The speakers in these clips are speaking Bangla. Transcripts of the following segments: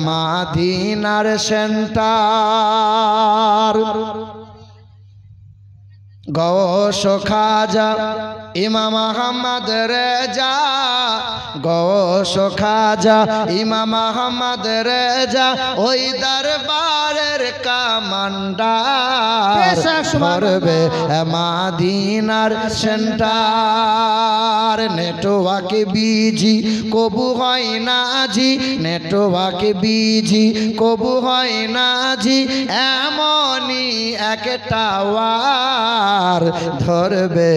মাদিনার সেন্টার গৌস খাজা ইমাম আহমদ রেজা, গৌস খাজা ইমাম আহমদ রেজা, ওই দরবারের কমান্ডার ধরবে মাদিনার সেন্টার। নেটওয়ার্ক বিজি কবু হয় না জি, নেটওয়ার্ক বিজি কবু হয় না জি, এমনই একটা ওয়ার ধরবে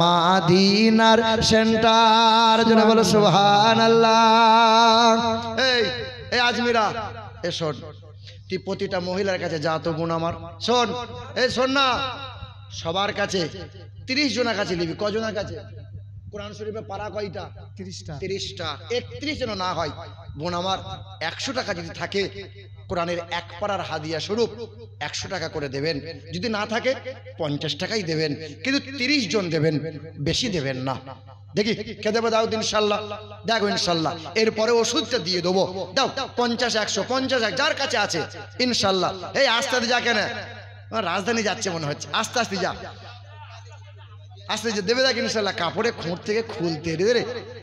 মাদিনার সেন্টার। জনে বলো সুবহানাল্লাহ। এই আজমিরা এ শোন, তুই প্রতিটা মহিলার কাছে যা তো বোন আমার, শোন এই শোন না, সবার কাছে 30 জনের কাছে নিবি। কজনের কাছে? কোরআন শরীফে পারা কয়টা? 30টা। 31 যেন না হয় বোন আমার। 100 টাকা যদি থাকে কোরআনের এক পারার হাদিয়া স্বরূপ 100 টাকা করে দেবেন, যদি না থাকে 50 টাকাই দেবেন, কিন্তু 30 জন দেবেন, বেশি দেবেন না। দেখি কে দেবে? দাও ইনশাল্লাহ, দেখো ইনশাল্লাহ। এরপরে ওষুধটা দিয়ে দেবো, দাও 50, 100, 50, যার কাছে আছে ইনশাল্লাহ। এই আস্তে আস্তে যা, কেন রাজধানী যাচ্ছে মনে হচ্ছে, আস্তে আস্তে যা, আস্তে যে দেবে দেখ ইনশাল্লাহ। কাপড়ে খুঁট থেকে খুলতে রে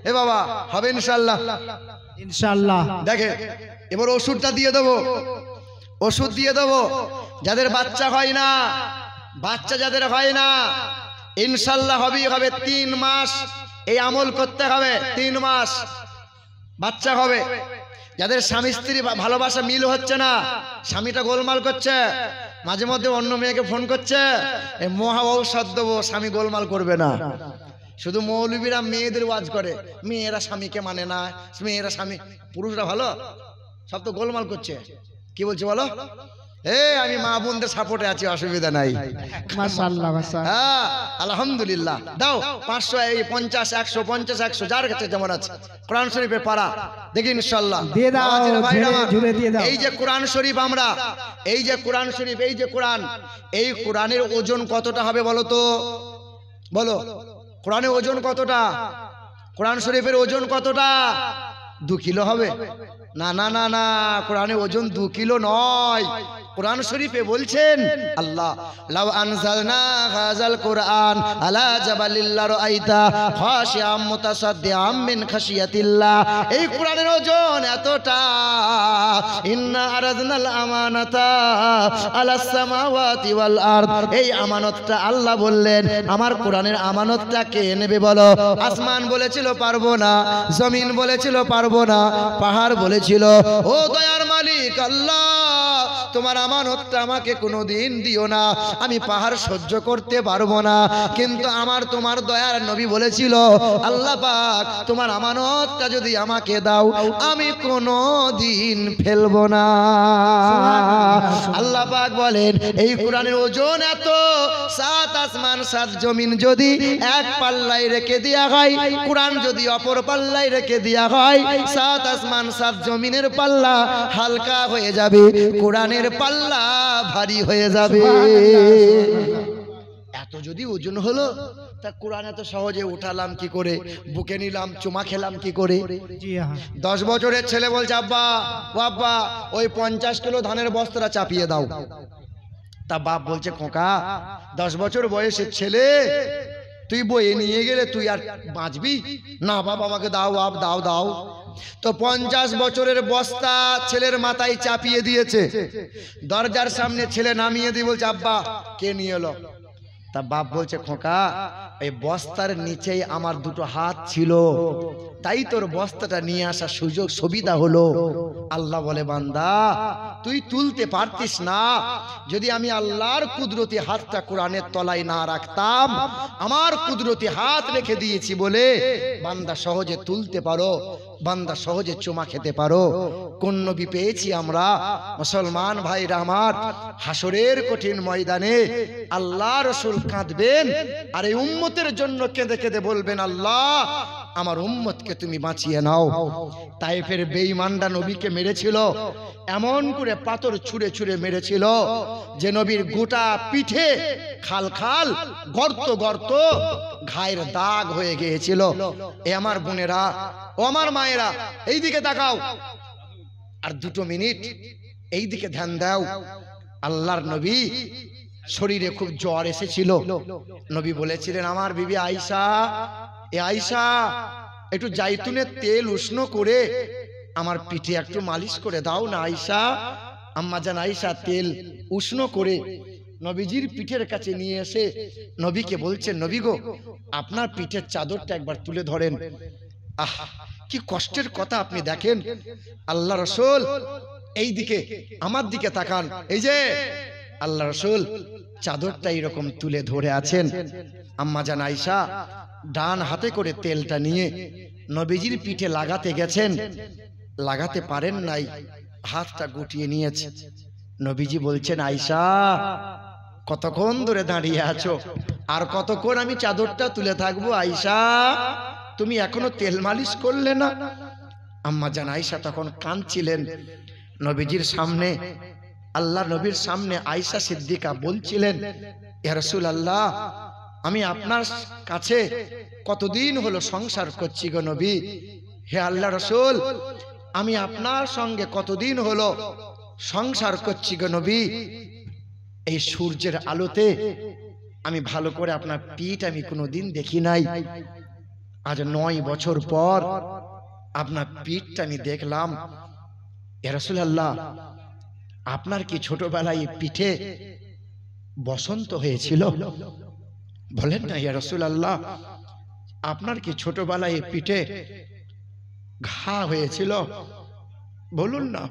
এ বাবা, হবে ইনশাল্লাহ ইনশাল্লাহ। দেখে এবার ওষুধটা দিয়ে দেবো, ওষুধ দিয়ে দেবো। যাদের বাচ্চা হয় না, বাচ্চা যাদের হয় না ইনশাল্লাহ হবেই হবে। 3 মাস এই আমল করতে হবে, 3 মাস বাচ্চা হবে। যাদের স্বামী স্ত্রী ভালোবাসা মিল হচ্ছে না, স্বামীটা গোলমাল করছে, মাঝে মধ্যে অন্য মেয়েকে ফোন করছে, এই মহা ঔষধ দেবো, স্বামী গোলমাল করবে না। শুধু মৌলবীরা মেয়েদের ওয়াজ করে, মেয়েরা স্বামীকে মানে না, মেয়েরা স্বামী, পুরুষরা ভালো, সব তো গোলমাল করছে। কি বলছে বলো? আমি মা বোনদের সাপোর্টে আছি, অসুবিধা নাই। মাশাআল্লাহ মাশাআল্লাহ, হ্যাঁ আলহামদুলিল্লাহ। দাও 500, 50, 100, 50, 100 যার কাছে যেমন আছে কোরআন শরীফে পারা, দেখি ইনশাআল্লাহ দিয়ে দাও, ঝুলে দিয়ে দাও। এই যে কোরআন শরীফ আমরা, এই যে কোরআন শরীফ, এই যে কোরআন, এই কোরআনের ওজন কতটা হবে বলো তো? বলো, কোরআনের ওজন কতটা? কোরআন শরীফের ওজন কতটা? 2 কিলো হবে? না না না না, কোরআনের ওজন 2 কিলো নয়। কোরআন শরীফে বলছেন আল্লাহ, লাউ আনজালনা হাযাল কুরআন আলা জাবালিল লারাইতা খাশিআম মুতাসাদ্দিআম মিন খাশিয়াতিল্লাহ। এই কোরআনের ওজন এতটা। ইন্না আরাদনাল আমানাতা আলাস সামাওয়াতি ওয়াল আরদ, এই আমানতটা আল্লাহ বললেন, আমার কোরআনের আমানতটা কে নেবে বলো? আসমান বলেছিল পারবো না, জমিন বলেছিল পারবো না, পাহাড় বলেছিল ও দয়ার মালিক আল্লাহ তোমার আমানতটা আমাকে কোনোদিন দিও না, আমি পাহাড় সহ্য করতে পারবো না। কিন্তু আমার তোমার দয়ার নবী বলেছিল আল্লাহ পাক তোমার আমানতটা যদি আমাকে দাও আমি কোনোদিন ফেলবো না। আল্লাহ পাক বলেন এই কোরআনের ওজন এত, 7 আসমান 7 জমিন যদি এক পাল্লায় রেখে দেয়া হয়, কোরআন যদি অপর পাল্লায় রেখে দেয়া হয়, 7 আসমান 7 জমিনের পাল্লা হালকা হয়ে যাবে, কোরআনের পাল্লা ভারী হয়ে যাবে। এত যদি ওজন হলো, তা কোরআন এত সহজে উঠালাম কি করে, বুকে নিলাম, চুমা খেলাম কি করে? 10 বছরের ছেলে বলছে আব্বা ও আব্বা ওই 50 কিলো ধানের বস্তাটা চাপিয়ে দাও। তা বাপ বলছে খোকা 10 বছর বয়সের ছেলে, তুই বয়ে নিয়ে গেলে তুই আর বাঁচবি না? বাবা আমাকে দাও, বাপ দাও দাও। তো 50 বছরের বস্তা ছেলের মাথায় চাপিয়ে দিয়েছে, দরজার সামনে ছেলে নামিয়ে দিয়ে বলছে আব্বা কে নিয়ে এলো? তা বাপ বলছে খোকা এই বস্তার নিচেই আমার 2টো হাত ছিল, তাই তোর বস্তাটা নিয়ে আসার সুযোগ সুবিধা হলো। আল্লাহ বলে বান্দা তুই তুলতে পারতিস না, যদি আমি আল্লাহর কুদরতি হাতটা কোরআনের তলায় না রাখতাম, আমার কুদরতি হাত রেখে দিয়েছি বলে বান্দা সহজে তুলতে পারো, বান্দা সহজে চুমা খেতে পারো। কোন নবী পেয়েছি আমরা? মুসলমান ভাইরা আমার, হাসরের কঠিন ময়দানে আল্লাহ রাসূল কাঁদবেন আর এই উম্মতের জন্য কেঁদে কেঁদে বলবেন আল্লাহ আমার উম্মতকে তুমি বাঁচিয়ে নাও। তায়েফের বেঈমানরা নবীকে মেরেছিল, এমন করে পাথর ছুঁড়ে ছুঁড়ে মেরেছিল যে নবীর গোটা পিঠে খাল খাল গর্ত গর্ত ঘায়ের দাগ হয়ে গিয়েছিল। এ আমার বোনেরা ও আমার মায়েরা, এই দিকে তাকাও, আর 2 মিনিট এই দিকে ধ্যান দাও। আল্লাহর নবী শরীরে খুব জ্বর এসেছিল। নবী বলেছিলেন, আমার বিবি আয়েশা, এ আয়েশা, একটু জাইতুনের তেল উষ্ণ করে আমার পিঠে একটু মালিশ করে দাও না আয়েশা। আম্মা জান আয়েশা তেল উষ্ণ করে নবীজির পিঠের কাছে নিয়ে এসে নবীকে বলছেন, নবী গো, আপনার পিঠের চাদরটা একবার তুলে ধরেন। আহ, কি কষ্টের কথা আপনি দেখেন। আল্লাহ রাসূল এই দিকে আমার দিকে তাকান, এই যে আল্লাহ রাসূল চাদরটা এরকম তুলে ধরে আছেন। আম্মা জান আয়েশা ডান হাতে করে তেলটা নিয়ে নবীজির পিঠে লাগাতে গেছেন, লাগাতে পারেন নাই, হাতটা গুটিয়ে নিয়েছে। নবীজি বলছেন, আয়েশা, কতক্ষণ ধরে দাঁড়িয়ে আছো? আর কতক্ষণ আমি চাদরটা তুলে থাকবো? আয়েশা, তুমি এখনো তেল মালিশ করলে না? আম্মা জান আয়েশা তখন কাঁদছিলেন। নবীজির সামনে, আল্লাহ নবীর সামনে আয়েশা সিদ্দিকা বলছিলেন, ইয়া রাসূলুল্লাহ, আমি আপনার কাছে কতদিন হলো সংসার করছি গো নবী। হে আল্লাহ রাসূল, আমি আপনার সঙ্গে কতদিন হলো সংসার করছি গো নবী। এই সূর্যের আলোতে আমি ভালো করে আপনার পিঠ আমি কোনোদিন দেখি নাই। আজ 9 বছর পর আপনার পিঠটা আমি দেখলাম। ইয়া রাসূলুল্লাহ, আপনার কি ছোটবেলায় পিঠে বসন্ত হয়েছিল? বলেন না ইয়া রাসূলুল্লাহ, আপনার কি ছোটবেলায় পিঠে ঘা হয়েছিল? বলুন না।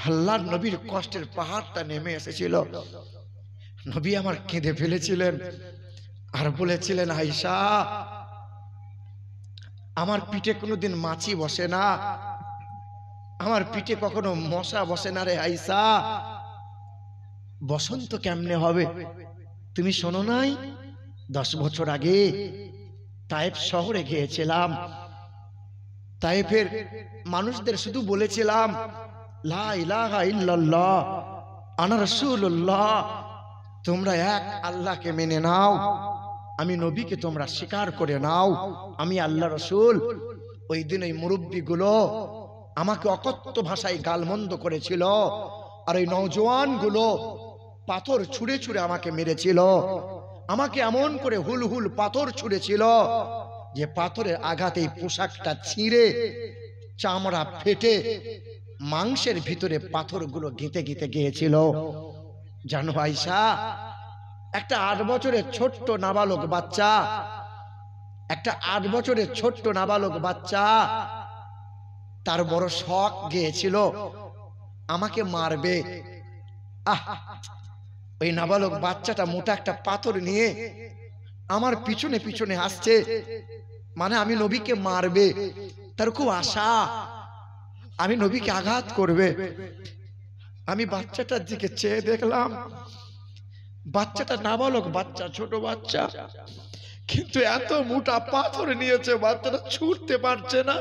আল্লাহর নবীর কষ্টের পাহাড়টা নেমে এসেছিল। নবী আমার কেঁদে ফেলেছিলেন আর বলেছিলেন, আয়েশা, আমার পিঠে কোনোদিন মাছি বসে না, আমার পিঠে কখনো মশা বসে না রে আয়েশা। বসন্ত কেমনে হবে? তুমি শোনো নাই, 10 বছর আগে তায়েফ শহরে গিয়েছিলাম। তায়েফের মানুষদের শুধু বলেছিলাম, লা ইলাহা ইল্লাল্লাহ আনা রাসূলুল্লাহ, তোমরা এক আল্লাহকে মেনে নাও, আমি নবীকে তোমরা স্বীকার করে নাও, আমি আল্লাহ রাসূল। ওই দিন ওই মুরব্বীগুলো আমাকে অকথ্য ভাষায় গালমন্দ করেছিল, আর ওই নওজোয়ানগুলো পাথর ছুঁড়ে ছুঁড়ে আমাকে মেরেছিল। আমাকে এমন করে হুল হুল পাথর ছুঁড়েছিল যে পাথরের আঘাতে পোশাকটা ছিঁড়ে চামড়া ফেটে মাংসের ভিতরে পাথরগুলো গেঁথে গেঁথে গিয়েছিল। জানো আয়েশা, একটা 8 বছরের ছোট্ট নাবালক বাচ্চা, একটা 8 বছরের ছোট্ট নাবালক বাচ্চা, তার বড় শখ গিয়েছিল আমাকে মারবে। আহ, ওই নাবালক বাচ্চাটা মোটা একটা পাথর নিয়ে আমার পিছনে পিছনে আসছে, মানে আমি নবীকে মারবে। তার খুব আশা আমি নবীকে আঘাত করবে। আমি বাচ্চাটার দিকে চেয়ে দেখলাম, বাচ্চাটা নাবালক বাচ্চা, ছোট বাচ্চা, কিন্তু এত মোটা পাথর নিয়েছে, বাচ্চাটা ছুটতে পারছে না।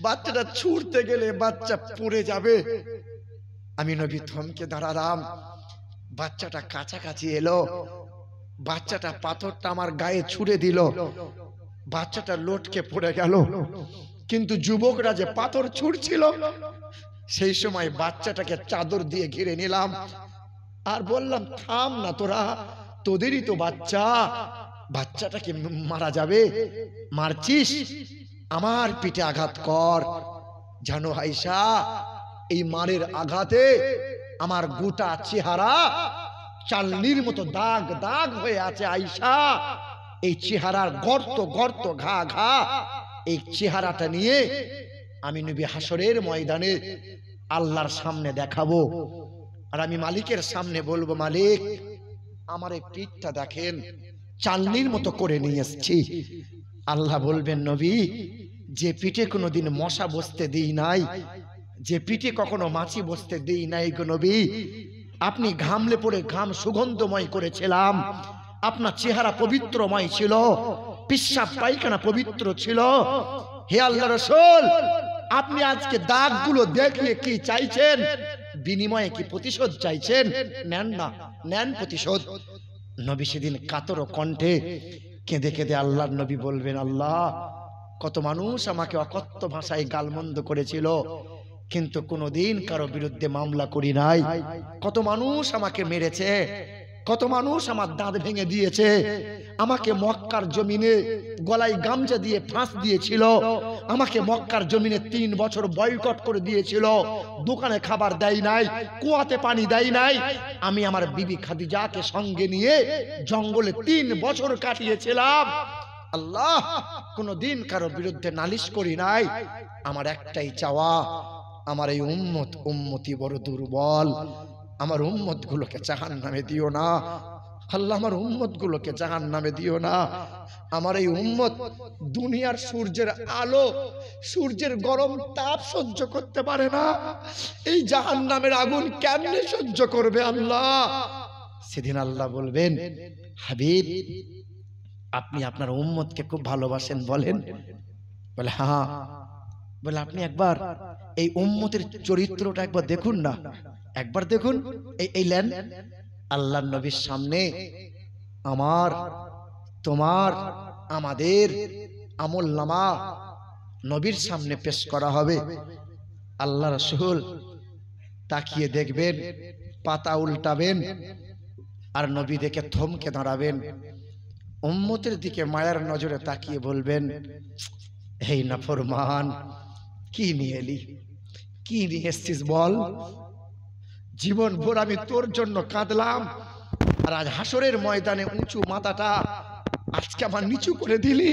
বাচ্চাটা ছুটতে গেলে বাচ্চা পড়ে যাবে। আমি নবী থমকে দাঁড়ালাম। বাচ্চাটা কাছাকাছি এলো, বাচ্চাটা পাথরটা আমার গায়ে ছুঁড়ে দিল, বাচ্চাটা লটকে পড়ে গেল। কিন্তু যুবকরা যে পাথর ছুঁড়ছিল, সেই সময় বাচ্চাটাকে চাদর দিয়ে ঘিরে নিলাম আর বললাম, থাম না তোরা, তোদেরই তো বাচ্চা, বাচ্চাটাকে মারা যাবে, মারছিস, আমার পিঠে আঘাত কর। জানো আয়েশা, এই মারের আঘাতে আমার গোটা চেহারা চালনির মতো দাগ দাগ হয়ে আছে আয়েশা। এই চেহারার গর্ত গর্ত, ঘা ঘা, এই চেহারাটা নিয়ে আমি নবী হাসরের ময়দানে আল্লাহর সামনে দেখাবো, আর আমি মালিকের সামনে বলবো, মালিক, আমার এই পিঠটা দেখেন, চালনির মতো করে নিয়ে এসেছি। আল্লাহ বলবেন, নবী, যে পিঠে কোনোদিন মশা বসতে দিই নাই, যে পিঠে কখনো মাছি বসতে দিই নাই গো নবী, আপনি ঘামলে পড়ে ঘাম সুগন্ধময় করেছিলাম, আপনার চেহারা পবিত্রময় ছিল, পিশাব পায়খানা পবিত্র ছিল। হে আল্লাহ রাসূল, আপনি আজকে দাগগুলো দেখিয়ে কি চাইছেন? বিনিময়ে কি প্রতিশোধ চাইছেন? নেন না, নেন প্রতিশোধ। নবী সেদিন কাতর কণ্ঠে কেঁদে কেঁদে আল্লাহর নবী বলবেন, আল্লাহ, কত মানুষ আমাকে অকথ্য ভাষায় গালমন্দ করেছিল, কিন্তু কোনোদিন কারো বিরুদ্ধে মামলা করি নাই। কত মানুষ আমাকে মেরেছে, কত মানুষ আমার দাঁত ভেঙে দিয়েছে, আমাকে মক্কার জমিনে গলায় গামছা দিয়ে ফাঁস দিয়েছিল, আমাকে মক্কার জমিনে 3 বছর বয়কট করে দিয়েছিল, দোকানে খাবার দেয় নাই, কুয়াতে পানি দেয় নাই। আমি আমার বিবি খাদিজাকে সঙ্গে নিয়ে জঙ্গলে 3 বছর কাটিয়েছিলাম। আল্লাহ, কোনোদিন কারো বিরুদ্ধে নালিশ করি নাই। আমার একটাই চাওয়া, আমার এই উম্মতি বড় দুর্বল, আমার উম্মত গুলোকে জাহান্নামে দিও না আল্লাহ, আমার উম্মত গুলোকে জাহান্নামে দিও না। আমার এই উম্মত দুনিয়ার সূর্যের আলো, সূর্যের গরম তাপ সহ্য করতে পারে না, এই জাহান্নামের আগুন কেমনে সহ্য করবে আল্লাহ? সেদিন আল্লাহ বলবেন, হাবিব আপনি আপনার উম্মতকে খুব ভালোবাসেন বলেন? বলে হ্যাঁ। বলে আপনি একবার এই উম্মতের চরিত্রটা একবার দেখুন না, একবার দেখুন। এই লেন আল্লাহর নবীর সামনে আমার, তোমার, আমাদের আমলনামা নবীর সামনে পেশ করা হবে। আল্লাহ রাসূল তাকিয়ে দেখবেন, পাতা উল্টাবেন, আর নবী দেখে থমকে দাঁড়াবেন। উম্মতের দিকে মায়ার নজরে তাকিয়ে বলবেন, এই নাফরমান, কি নিয়ে এলি, কি নিয়ে এসছিস বল? জীবন ভোর আমি তোর জন্য কাঁদলাম, আর আজ হাসরের ময়দানে উঁচু মাথাটা আজকে আমার নিচু করে দিলি।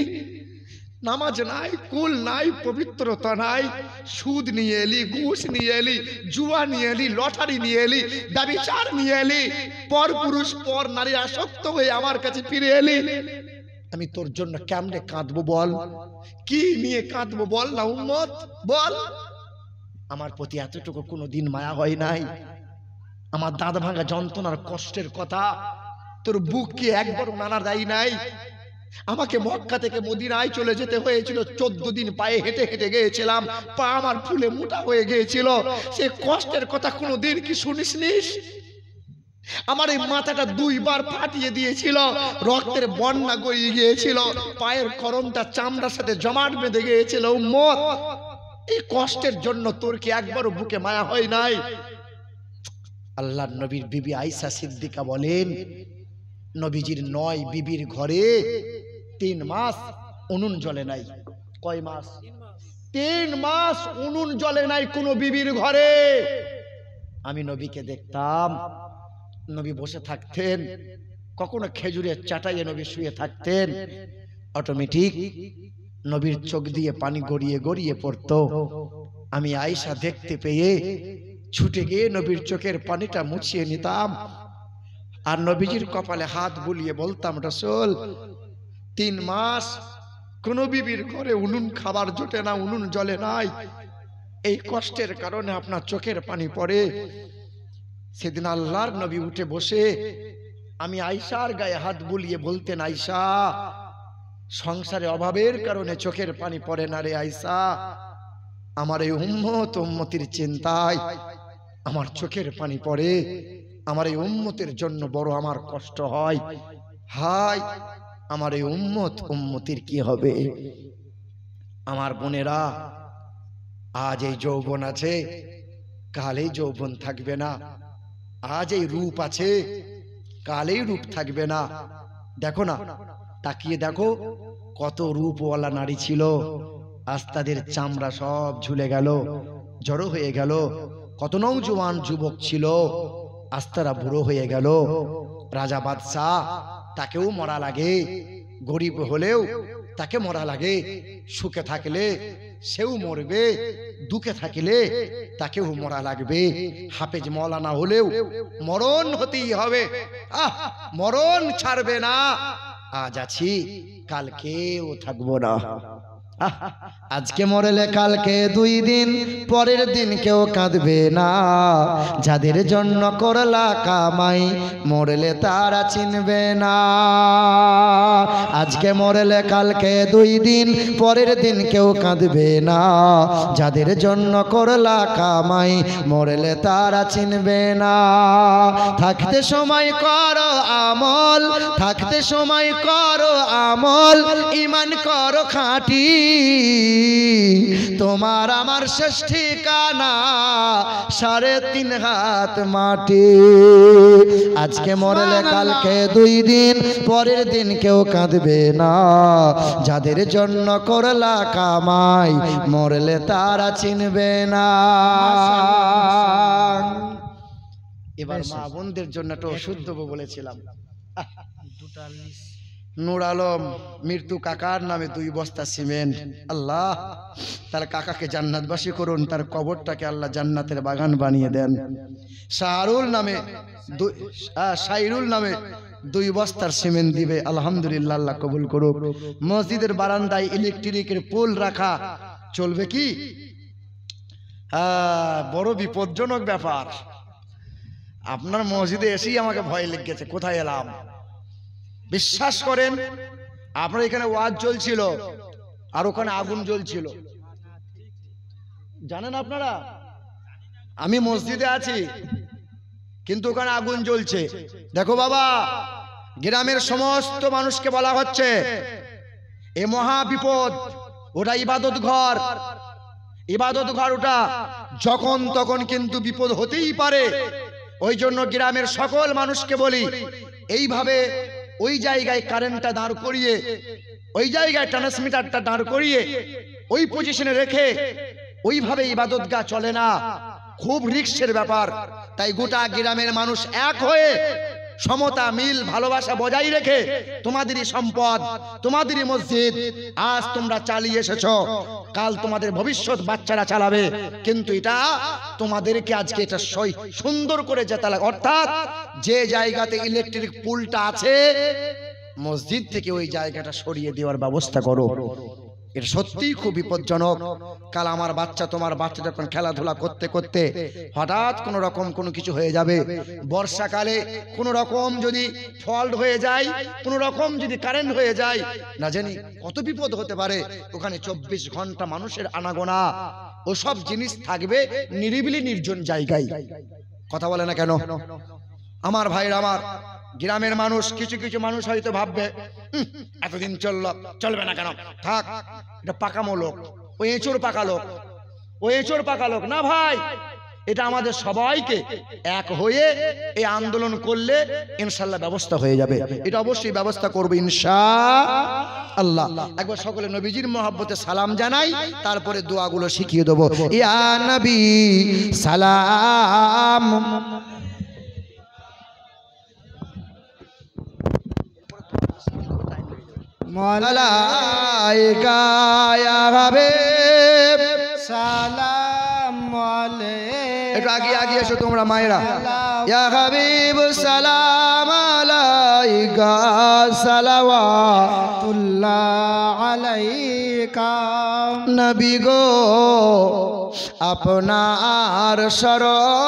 নামাজ নাই, কুল নাই, পবিত্রতা নাই, সুদ নিয়ে এলি, ঘুষ নিয়ে এলি, জুয়া নিয়ে এলি, লটারি নিয়ে এলি, ব্যভিচার নিয়ে এলি, পর পুরুষ পর নারী আসক্ত হয়ে আমার কাছে ফিরে এলি। আমি তোর জন্য কেমনে কাঁদবো বল? কি নিয়ে কাঁদবো বল না উম্মত, বল? আমার প্রতি এতটুকু কোনোদিন মায়া হয় নাই? আমার দাঁত ভাঙা যন্ত্রণার কষ্টের কথা তোর বুককে একবারও নাড়া দেয় নাই? আমাকে মক্কা থেকে মদিনায় চলে যেতে হয়েছিল, 14 দিন পায়ে হেঁটে হেঁটে গিয়েছিলাম, পা আমার ফুলে মোটা হয়ে গিয়েছিল। সে কষ্টের কথা কোনোদিন কি শুনিসনিস? আমার এই মাথাটা 2 বার ফাটিয়ে দিয়েছিল, রক্তের বন্যা গড়িয়ে গিয়েছিল, পায়ের করমটা চামড়ার সাথে জমাট বেঁধে গিয়েছিল। উম্মত, এই কষ্টের জন্য তোর কি একবারও বুকে মায়া হয় নাই? আল্লাহর নবীর বিবি আয়েশা সিদ্দিকা বলেন, নবীজির 9 বিবির ঘরে 3 মাস উনুন জ্বলে নাই। কয় মাস? 3 মাস উনুন জ্বলে নাই কোন বিবির ঘরে। আমি নবীকে দেখতাম, নবী বসে থাকতেন, কখনো খেজুরের চাটাইয়ে নবী শুয়ে থাকতেন, অটোমেটিক নবীর চোখ দিয়ে পানি গড়িয়ে গড়িয়ে পড়তো। আমি আয়েশা দেখতে পেয়ে ছুটে গিয়ে নবীর চোখের পানিটা মুছিয়ে নিতাম, আর নবীজির কপালে হাত বুলিয়ে বলতাম, রাসূল 3 মাস কোন বিবির ঘরে উনুন খাবার জোটে না, উনুন জ্বলে নাই, এই কষ্টের কারণে আপনার চোখের পানি পড়ে। সেদিন আল্লাহর নবী উঠে বসে আমি আয়েশার গায়ে হাত বুলিয়ে বলতেন, আয়েশা সংসারে অভাবের কারণে চোখের পানি পড়ে না রে আয়েশা, আমার এই উম্মতির চিন্তায় আমার চোখের পানি পড়ে, আমার এই উম্মতের জন্য বড় আমার কষ্ট হয়। হায় আমার এই উম্মতির কি হবে? আমার বোনেরা, আজ এই যৌবন আছে, কাল এই যৌবন থাকবে না। আজ এই রূপ আছে, কাল এই রূপ থাকবে না। দেখো না, তাকিয়ে দেখো, কত রূপওয়ালা নারী ছিল, আজ তাদের চামড়া সব ঝুলে গেল, জড়ো হয়ে গেল। কত নওজোয়ান যুবক ছিল, আজ তারা বুড়ো হয়ে গেল। রাজা বাদশাহ, তাকেও মরা লাগে, গরিব হলেও তাকে মরা লাগে। সুখে থাকলে সেও মরবে, দুঃখে থাকলে তাকেও মরা লাগবে। হাফেজ মওলানা হলেও মরণ হতেই হবে, মরণ ছাড়বে না। আজ আছি, কালকেও থাকবো না। আজকে মরলে কালকে 2 দিন, পরের দিন কেউ কাঁদবে না। যাদের জন্য করলা কামাই, মরলে তারা চিনবে না। আজকে মরলে কালকে 2 দিন, পরের দিন কেউ কাঁদবে না। যাদের জন্য করলা কামাই, মরলে তারা চিনবে না। থাকতে সময় করো আমল, থাকতে সময় করো আমল, ঈমান করো খাঁটি। তোমার আমার শেষ ঠিকানা 3.5 হাত মাটি। আজকে মরলে কালকে 2 দিন, পরের দিন কেউ কাঁদবে না। যাদের জন্য করলা কামাই, মরলে তারা চিনবে না। এবার মা বোনদের জন্য একটা ওষুধ দেবো বলেছিলাম। নূর আলম মৃত্যু কাকার নামে 2 বস্তা সিমেন্ট। আল্লাহ তার কাকাকে জান্নাতবাসী করুন, তার কবরটাকে আল্লাহ জান্নাতের বাগান বানিয়ে দেন। শাহরুল নামে শাইরুল নামে 2 বস্তার সিমেন্ট দিবে। আলহামদুলিল্লাহ, আল্লাহ কবুল করুক। মসজিদের বারান্দায় ইলেকট্রিকের পোল রাখা চলবে কি? বড় বিপজ্জনক ব্যাপার। আপনার মসজিদে এসেই আমাকে ভয় লেগেছে, কোথায় এলাম। বিশ্বাস করেন, আপনার এখানে ওয়াজ চলছিল আর ওখানে আগুন জ্বলছিল, জানেন আপনারা? আমি মসজিদে আছি কিন্তু ওখানে আগুন জ্বলছে। দেখো বাবা, গ্রামের সমস্ত মানুষকে বলা হচ্ছে এ মহা বিপদ, ওটা ইবাদত ঘর, ইবাদত ঘর ওটা, যখন তখন কিন্তু বিপদ হতেই পারে। ওই জন্য গ্রামের সকল মানুষকে বলি, এইভাবে ওই জায়গায় কারেন্টটা দাঁড় করিয়ে, ওই জায়গায় ট্রান্সমিটারটা দাঁড় করিয়ে ওই পজিশনে রেখে ওইভাবে ইবাদতগাহ চলে না, খুব রিস্কের ব্যাপার। তাই গোটা গ্রামের মানুষ এক হয়ে সমতা, মিল, ভালোবাসা বজায় রেখে তোমাদেরই সম্পদ, তোমাদেরই মসজিদ আজ তোমরা চালিয়ে এসেছো, কাল তোমাদের ভবিষ্যৎ বাচ্চারা চালাবে। কিন্তু এটা তোমাদেরকে আজকে এটা সুন্দর করে যেতে লাগে। অর্থাৎ যে জায়গাতে ইলেকট্রিক পুলটা আছে, মসজিদ থেকে ওই জায়গাটা সরিয়ে দেওয়ার ব্যবস্থা করো। এটা সত্যিই খুব বিপজ্জনক। কাল আমার বাচ্চা, তোমার বাচ্চা যখন খেলাধুলা করতে করতে হঠাৎ কোনো রকম কোনো কিছু হয়ে যাবে, বর্ষাকালে কোনো রকম যদি ফল্ট হয়ে যায়, কোনো রকম যদি কারেন্ট হয়ে যায়, না জানি কত বিপদ হতে পারে। ওখানে 24 ঘন্টা মানুষের আনাগোনা, ওসব জিনিস থাকবে নিরিবিলি নির্জন জায়গায়। কথা বলে না কেন আমার ভাইরা? আমার গ্রামের মানুষ, কিছু কিছু মানুষ হয়তো ভাববে এতদিন চলবে না কেন, থাক, এটা পাকামো লোক, ওই এঁচোড় পাকা লোক, ওই এঁচোড় পাকা লোক। না ভাই, এটা আমাদের সবাইকে এক হয়ে এই আন্দোলন করলে ইনশাআল্লাহ ব্যবস্থা হয়ে যাবে। এটা অবশ্যই ব্যবস্থা করবে ইনশাআল্লাহ। একবার সকলে নবীজির মহব্বতে সালাম জানাই, তারপরে দোয়াগুলো শিখিয়ে দেবো। ইয়া নবী সালাম। মালাইকা ইয়া হাবিব সালাম আলাইকা। একটু আগে এসো তোমরা মায়েরা। ইয়া হাবিব সালাম আলাইকা, সালাওয়াতুল্লাহ আলাইকা। নবী গো আপনার শরণ